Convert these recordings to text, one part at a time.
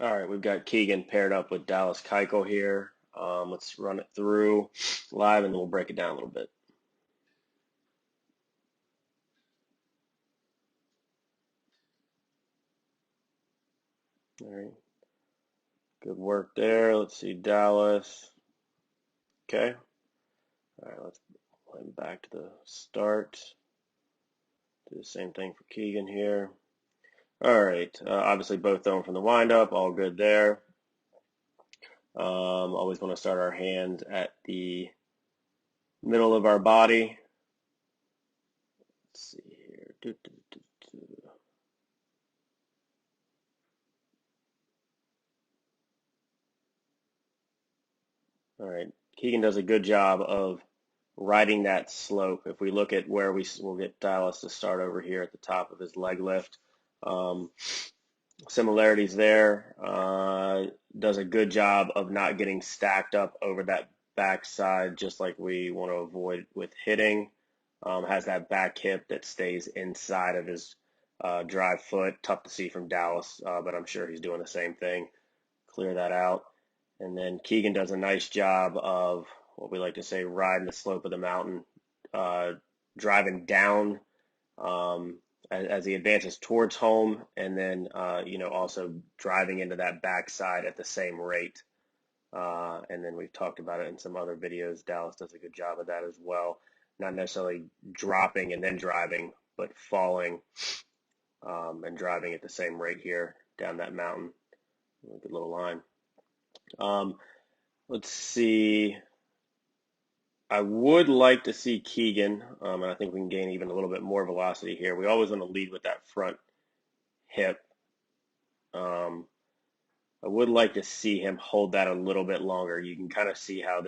All right, we've got Kiegan paired up with Dallas Keuchel here. Let's run it through live and then we'll break it down a little bit. All right, good work there. Let's see Dallas. Okay. All right, let's play back to the start. Do the same thing for Kiegan here. All right, obviously both throwing from the windup, all good there. Always want to start our hands at the middle of our body. Let's see here. All right, Kiegan does a good job of riding that slope. If we look at where we'll get Dallas to start over here at the top of his leg lift. Um, Similarities there. Does a good job of not getting stacked up over that backside, just like we want to avoid with hitting. Has that back hip that stays inside of his drive foot. Tough to see from Dallas, but I'm sure he's doing the same thing. Clear that out. And then Kiegan does a nice job of what we like to say, riding the slope of the mountain, uh, driving down as he advances towards home, and then also driving into that backside at the same rate. And then we've talked about it in some other videos. Dallas does a good job of that as well. Not necessarily dropping and then driving, but falling and driving at the same rate here down that mountain. Good little line. Let's see. I would like to see Kiegan, and I think we can gain even a little bit more velocity here. We always want to lead with that front hip. Um, I would like to see him hold that a little bit longer. You can kind of see how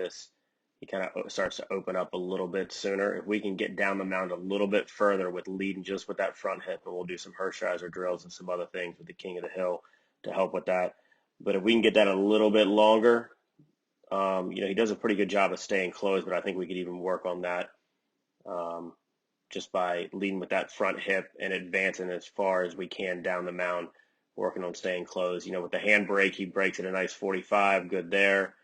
he kind of starts to open up a little bit sooner. If we can get down the mound a little bit further with leading just with that front hip, and we'll do some Hershiser drills and some other things with the King of the Hill to help with that. But if we can get that a little bit longer, he does a pretty good job of staying close, but I think we could even work on that um, just by leading with that front hip and advancing as far as we can down the mound, working on staying close. With the hand brake, he breaks at a nice 45, good there.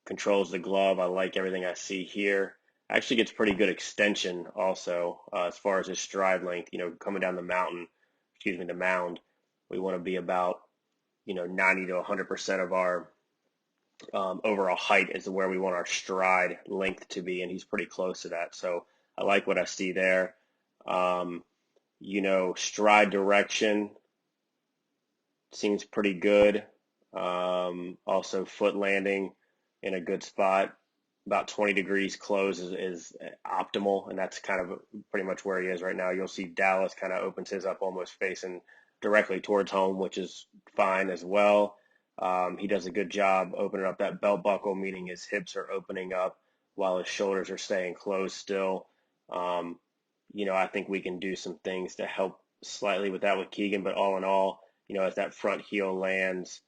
Controls the glove. I like everything I see here. Actually gets pretty good extension also as far as his stride length. Coming down the the mound, we want to be about 90 to 100% of our overall height is where we want our stride length to be, and he's pretty close to that. So I like what I see there. Um, Stride direction seems pretty good. Also, foot landing in a good spot. About 20 degrees close is optimal, and that's kind of pretty much where he is right now. You'll see Dallas kind of opens his up almost facing directly towards home, which is fine as well. He does a good job opening up that belt buckle, meaning his hips are opening up while his shoulders are staying closed still. Um, I think we can do some things to help slightly with that with Kiegan, but all in all, as that front heel lands,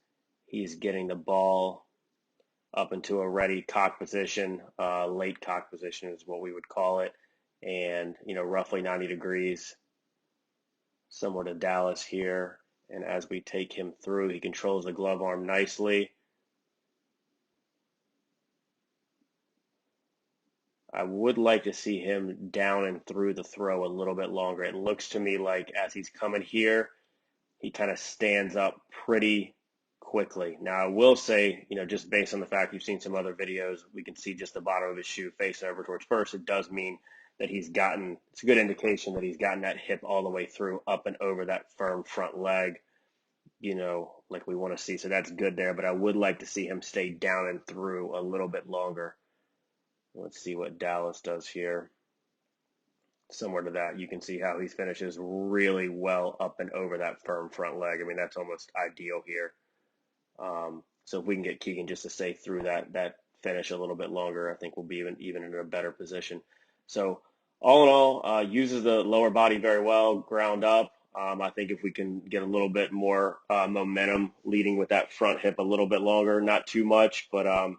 he's getting the ball up into a ready cock position, late cock position is what we would call it, and roughly 90 degrees, similar to Dallas here. And as we take him through, he controls the glove arm nicely. I would like to see him down and through the throw a little bit longer. It looks to me like as he's coming here, he kind of stands up pretty quickly. Now, I will say, just based on the fact you've seen some other videos, we can see just the bottom of his shoe facing over towards first. It does mean that it's a good indication that he's gotten that hip all the way through, up and over that firm front leg, like we want to see. So that's good there. But I would like to see him stay down and through a little bit longer. Let's see what Dallas does here. Similar to that, you can see how he finishes really well up and over that firm front leg. I mean, that's almost ideal here. So if we can get Kiegan just to stay through that finish a little bit longer, I think we'll be even in a better position. So all in all, uses the lower body very well, ground up. I think if we can get a little bit more momentum leading with that front hip a little bit longer, not too much, but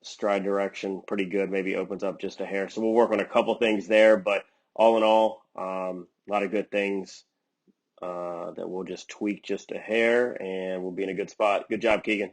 stride direction pretty good, maybe opens up just a hair. So we'll work on a couple things there, but all in all, a lot of good things that we'll just tweak just a hair and we'll be in a good spot. Good job, Keegan.